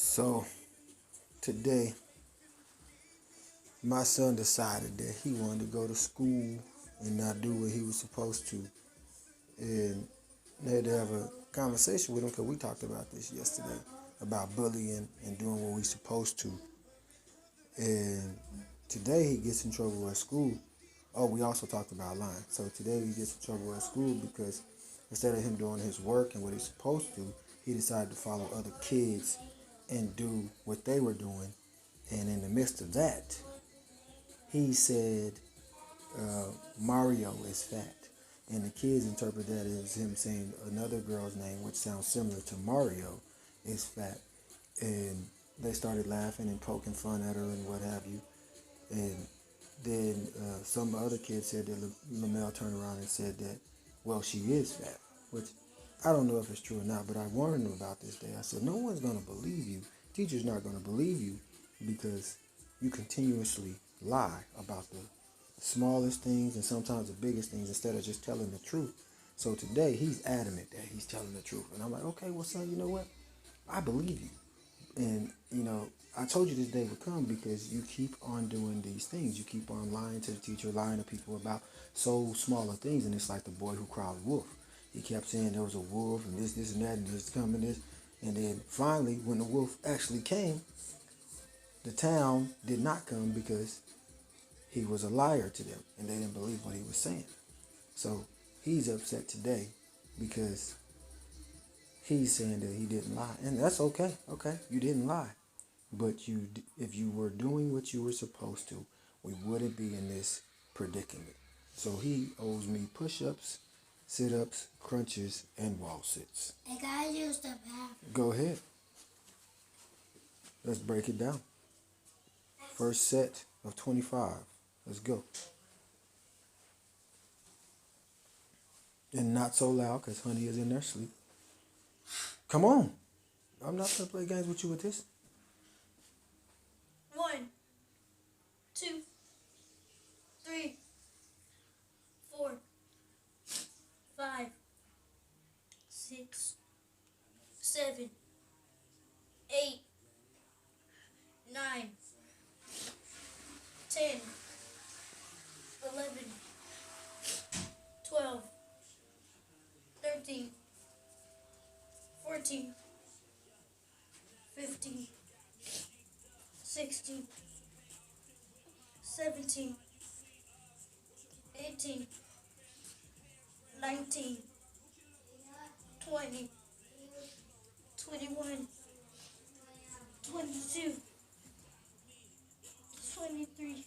So today, my son decided that he wanted to go to school and not do what he was supposed to. And I had to have a conversation with him because we talked about this yesterday about bullying and doing what we're supposed to. And today he gets in trouble at school. Oh, we also talked about lying. So today he gets in trouble at school because instead of him doing his work and what he's supposed to, he decided to follow other kids and do what they were doing. And in the midst of that, he said Mario is fat. And the kids interpret that as him saying another girl's name, which sounds similar to Mario, is fat. And they started laughing and poking fun at her and what have you. And then some other kids said that Lamel turned around and said that, well, she is fat, which I don't know if it's true or not, but I warned him about this day. I said, no one's going to believe you. Teacher's not going to believe you because you continuously lie about the smallest things and sometimes the biggest things instead of just telling the truth. So today he's adamant that he's telling the truth. And I'm like, okay, well, son, you know what? I believe you. And, I told you this day would come because you keep on doing these things. You keep on lying to the teacher, lying to people about so smaller things. And it's like the boy who cried wolf. He kept saying there was a wolf and this, and that, and this coming, this. And then finally, when the wolf actually came, the town did not come because he was a liar to them. And they didn't believe what he was saying. So he's upset today because he's saying that he didn't lie. And that's okay. Okay, you didn't lie. But if you were doing what you were supposed to, we wouldn't be in this predicament. So he owes me push-ups, sit-ups, crunches, and wall sits. I gotta use the bathroom. Go ahead. Let's break it down. First set of 25. Let's go. And not so loud because honey is in their sleep. Come on. I'm not going to play games with you with this. 1, 2, 3, 4, 5, 6, 7, 8, 9, 10, 11, 12, 13, 14, 15, 16, 17, 18, 19, 20, 21, 22, 23,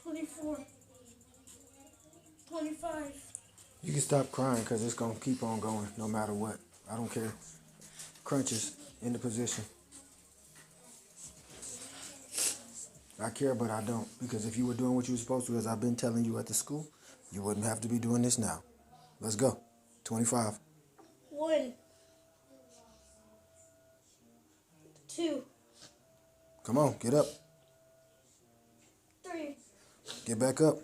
24, 25. You can stop crying because it's going to keep on going no matter what. I don't care. Crunches in the position. I care, but I don't. Because if you were doing what you were supposed to, as I've been telling you at the school, you wouldn't have to be doing this now. Let's go. 25. 1, 2, Come on, get up. 3, Get back up.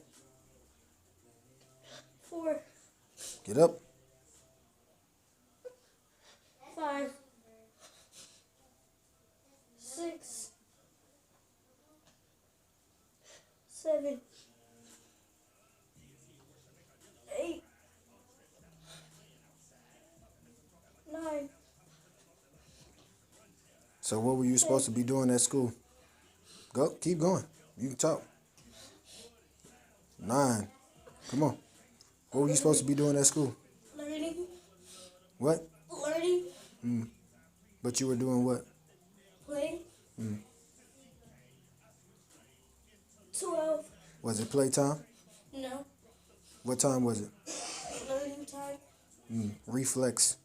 4, Get up. 5, 6, 7, 8, 9. So what were you supposed to be doing at school? Go, keep going. You can talk. 9. Come on. What were you supposed to be doing at school? Learning. What? Learning. But you were doing what? Playing. 12. Was it playtime? No. What time was it? Learning time. Reflex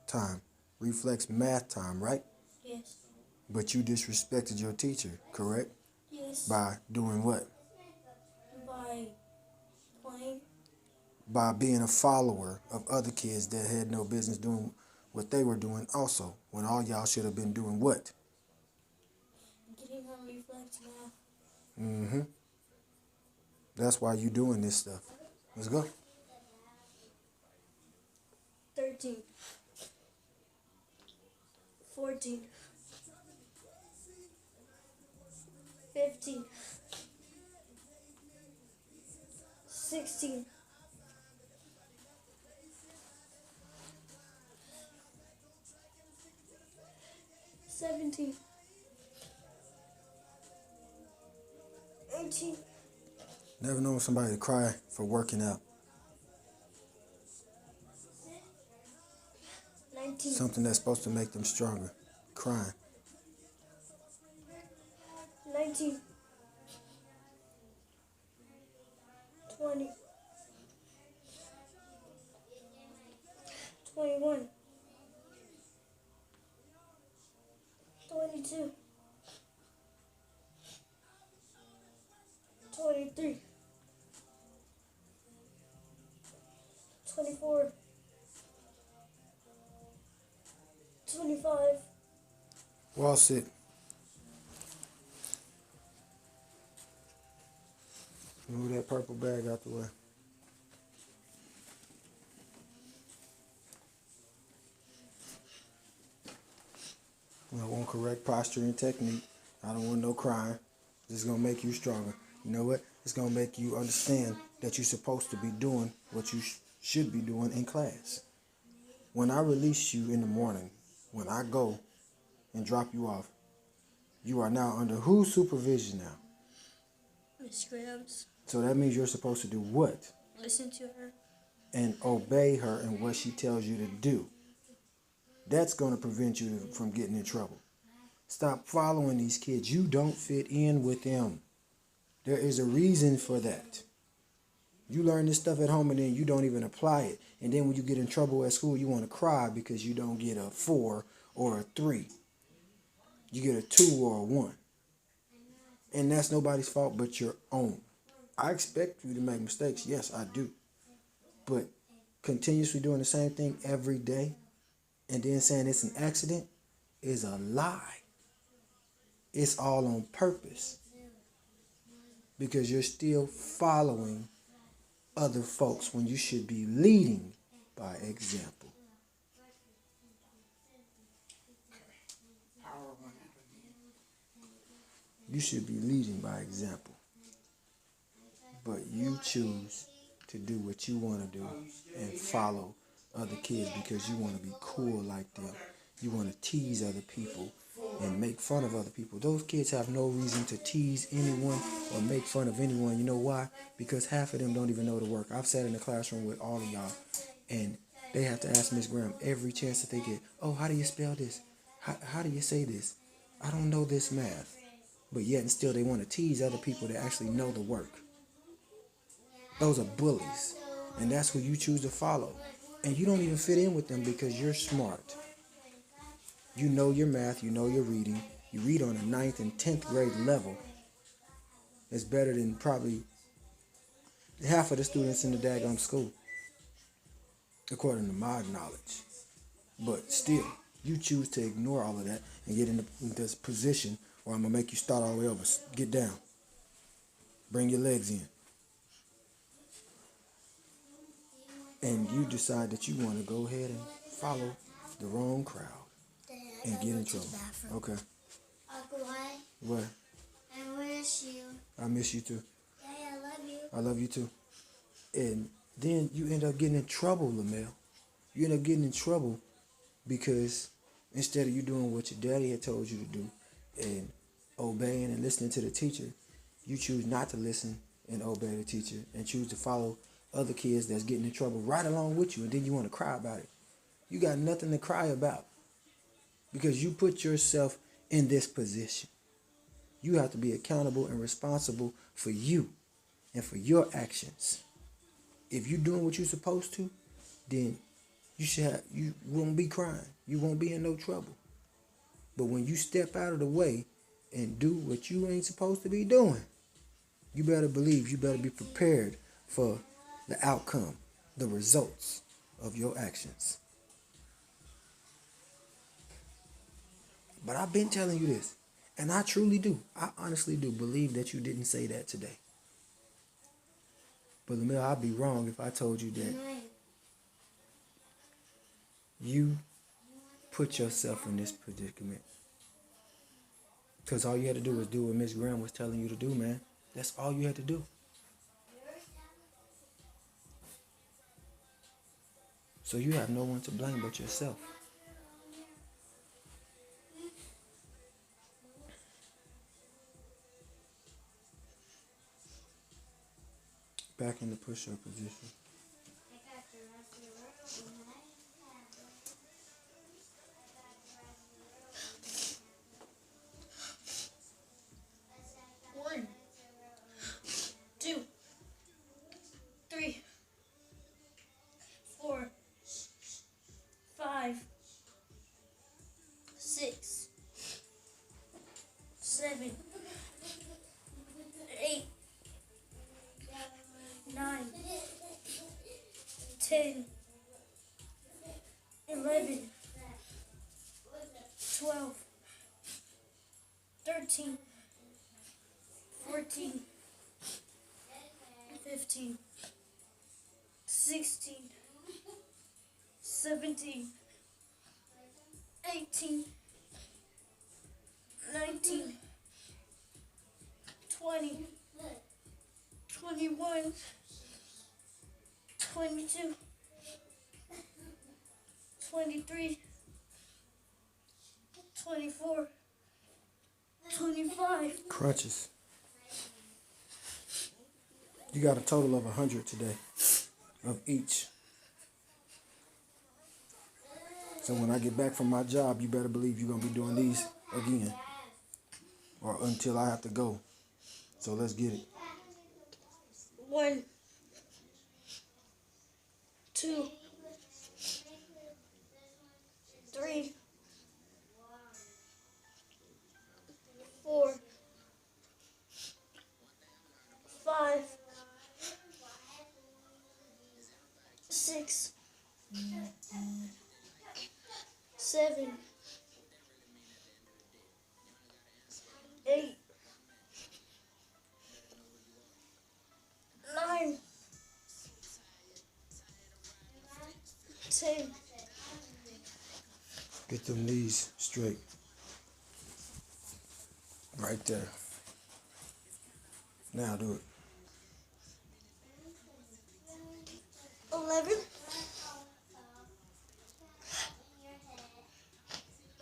time. Reflex math time, right? Yes. But you disrespected your teacher, correct? Yes. By doing what? By playing. By being a follower of other kids that had no business doing what they were doing also. When all y'all should have been doing what? Getting on reflex math. That's why you doing this stuff. Let's go. 13. 14. 15, 16, 17, 18, Never known somebody to cry for working out. 19, Something that's supposed to make them stronger. Crying. 19, 20, 21, 22, 23, 24, 25, Wall sit. Move that purple bag out the way. I want correct posture and technique. I don't want no crying. This is going to make you stronger. You know what? It's going to make you understand that you're supposed to be doing what you should be doing in class. When I release you in the morning, when I go and drop you off, you are now under whose supervision now? Miss Grams. So that means you're supposed to do what? Listen to her. And obey her in what she tells you to do. That's going to prevent you from getting in trouble. Stop following these kids. You don't fit in with them. There is a reason for that. You learn this stuff at home and then you don't even apply it. And then when you get in trouble at school, you want to cry because you don't get a 4 or a 3. You get a 2 or a 1. And that's nobody's fault but your own. I expect you to make mistakes. Yes, I do. But continuously doing the same thing every day and then saying it's an accident is a lie. It's all on purpose. Because you're still following other folks when you should be leading by example. You should be leading by example. But you choose to do what you want to do and follow other kids because you want to be cool like them. You want to tease other people and make fun of other people. Those kids have no reason to tease anyone or make fun of anyone. You know why? Because half of them don't even know the work. I've sat in the classroom with all of y'all, and they have to ask Miss Graham every chance that they get, oh, how do you spell this? How do you say this? I don't know this math. But yet and still they want to tease other people that actually know the work. Those are bullies. And that's who you choose to follow. And you don't even fit in with them because you're smart. You know your math, you know your reading. You read on a 9th and 10th grade level. It's better than probably half of the students in the daggone school, according to my knowledge. But still, you choose to ignore all of that and get in this position where I'm going to make you start all the way over. Get down. Bring your legs in. And you decide that you want to go ahead and follow the wrong crowd and get in trouble. Okay. Uncle, why? What? I miss you. I miss you too. Daddy, I love you. I love you too. And then you end up getting in trouble, Lamel. You end up getting in trouble because instead of you doing what your daddy had told you to do and obeying and listening to the teacher, you choose not to listen and obey the teacher and choose to follow other kids that's getting in trouble right along with you, and then you want to cry about it. You got nothing to cry about because you put yourself in this position. You have to be accountable and responsible for you and for your actions. If you're doing what you're supposed to, then you won't be crying. You won't be in no trouble. But when you step out of the way and do what you ain't supposed to be doing, you better believe, you better be prepared for the outcome, the results of your actions. But I've been telling you this, and I truly do. I honestly do believe that you didn't say that today. But Lamel, I'd be wrong if I told you that you put yourself in this predicament Because all you had to do was do what Miss Graham was telling you to do, man. That's all you had to do. So you have no one to blame but yourself. Back in the push-up position. One, two, three, 4, 5, 6, 7, 8, 9, 10, 11, 12, 13, 14, 15, 16, 17, 18, 19, 20, 21, 22, 23, 24, 25. Crunches. You got a total of 100 today of each. So when I get back from my job, you better believe you're going to be doing these again. Or until I have to go. So let's get it. 1, 2, 3, 4, 5, 6, 7, 8, 9, 10. Get them knees straight. Right there. Now do it. 11,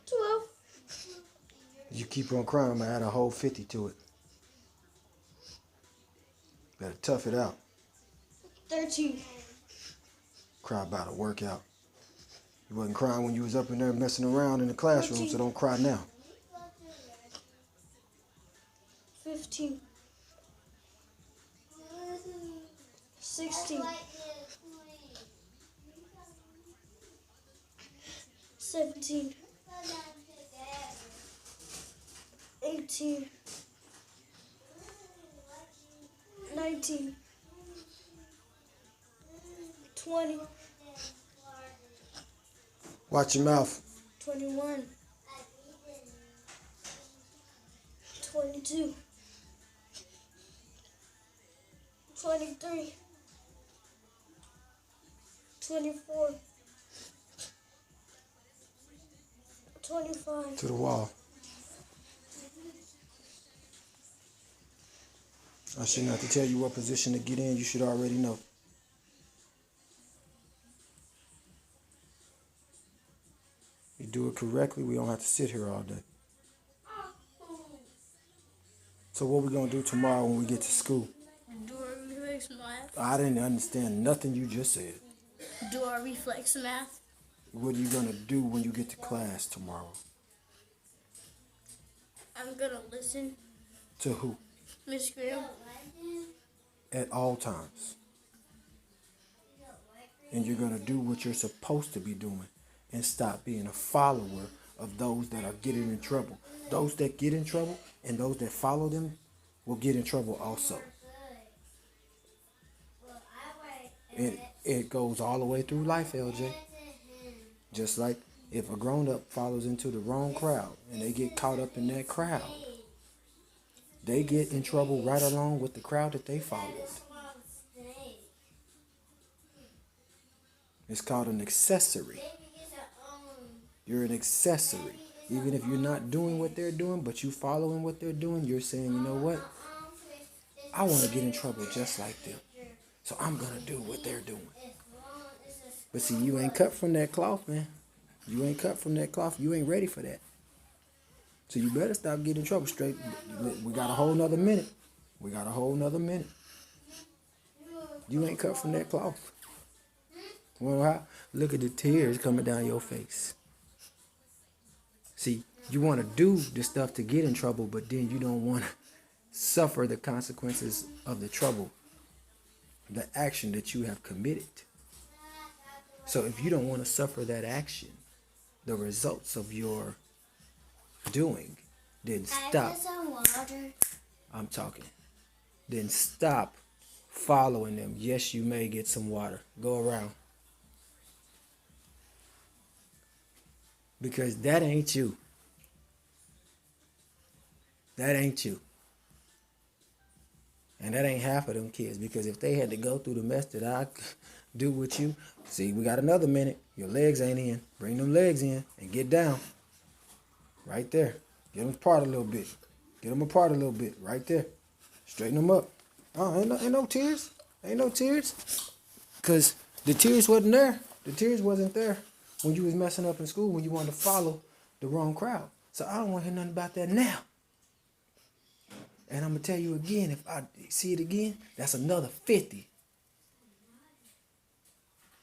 12, You keep on crying, I'm going to add a whole 50 to it. Better tough it out. 13, Cry about a workout. You wasn't crying when you was up in there messing around in the classroom, so don't cry now. 15, 16, 17, 18, 19, 20, Watch your mouth. 21, 22, 23, 24, 25, To the wall. I shouldn't have to tell you what position to get in. You should already know. You do it correctly, we don't have to sit here all day. So what we going to do tomorrow when we get to school? Do our reflex math. I didn't understand nothing you just said. Do our reflex math. What are you going to do when you get to class tomorrow? I'm gonna listen, To who? Miss Graham. At all times. And you're going to do what you're supposed to be doing and stop being a follower of those that are getting in trouble. Those that get in trouble and those that follow them will get in trouble also. And it goes all the way through life, LJ. Just like if a grown-up follows into the wrong crowd and they get caught up in that crowd, they get in trouble right along with the crowd that they followed. It's called an accessory. You're an accessory. Even if you're not doing what they're doing, but you following what they're doing, you're saying, you know what? I want to get in trouble just like them. So I'm going to do what they're doing. But see, you ain't cut from that cloth, man. You ain't cut from that cloth. You ain't ready for that. So you better stop getting in trouble straight. We got a whole nother minute. We got a whole nother minute. You ain't cut from that cloth. Well, look at the tears coming down your face. See, you want to do the stuff to get in trouble, but then you don't want to suffer the consequences of the trouble, the action that you have committed. So if you don't want to suffer that action, the results of your doing, then stop. I'm talking. Then stop following them. Yes, you may get some water. Go around. Because that ain't you. That ain't you. And that ain't half of them kids. Because if they had to go through the mess that I do with you, see, we got another minute. Your legs ain't in. Bring them legs in and get down. Right there. Get them apart a little bit. Get them apart a little bit. Right there. Straighten them up. Oh, ain't no tears. Ain't no tears. Because the tears wasn't there. The tears wasn't there when you was messing up in school, when you wanted to follow the wrong crowd. So I don't want to hear nothing about that now. And I'm going to tell you again, if I see it again, that's another 50.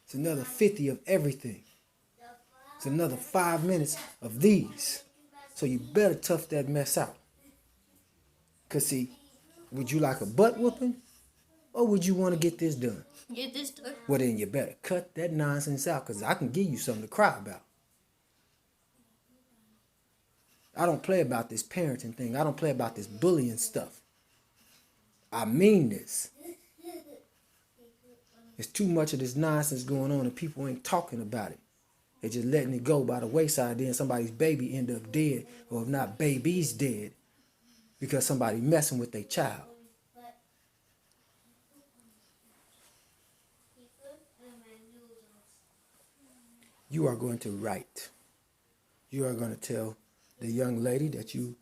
It's another 50 of everything. It's another 5 minutes of these. So you better tough that mess out. Because see, would you like a butt whooping? Or would you want to get this done? Get this done. Well, then you better cut that nonsense out, because I can give you something to cry about. I don't play about this parenting thing. I don't play about this bullying stuff. I mean this. There's too much of this nonsense going on and people ain't talking about it. They're just letting it go by the wayside. Then somebody's baby end up dead, or if not, baby's dead, because somebody messing with their child. You are going to write. You are going to tell the young lady that you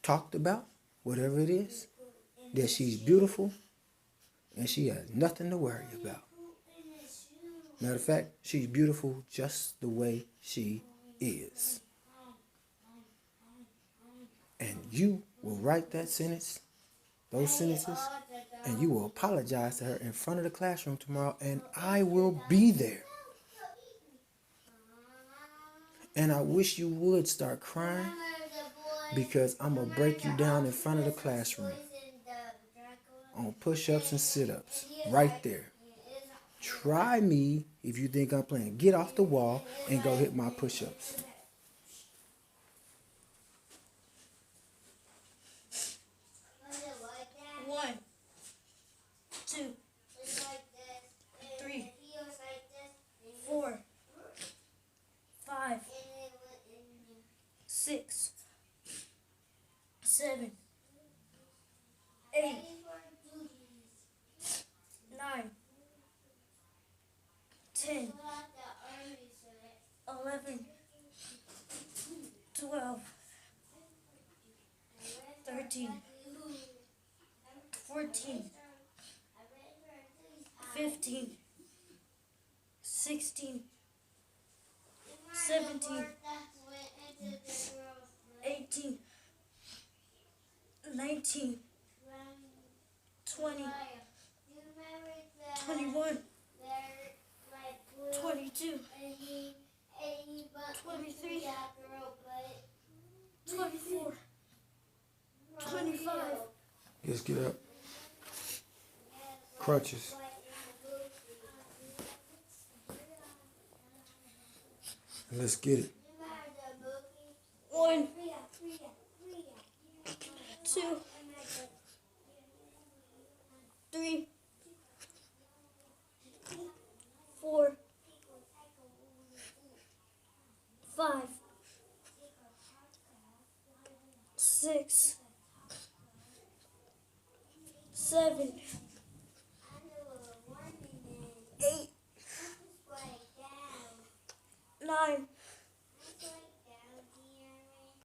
talked about, whatever it is, that she's beautiful and she has nothing to worry about. Matter of fact, she's beautiful just the way she is. And you will write that sentence, those sentences, and you will apologize to her in front of the classroom tomorrow, and I will be there. And I wish you would start crying, because I'm going to break you down in front of the classroom on push-ups and sit-ups right there. Try me if you think I'm playing. Get off the wall and go hit my push-ups. One, two, 3, 4, 5, 6, 7, 8, 9, 10, 11, 12, 13, 14, 15, 16, 17, 18, 19, 20, 21, 22, 23, 24, 25. Just get up. Crutches. And let's get it. 1, 2, 3, 4, 5, 6, 7, 8, 9,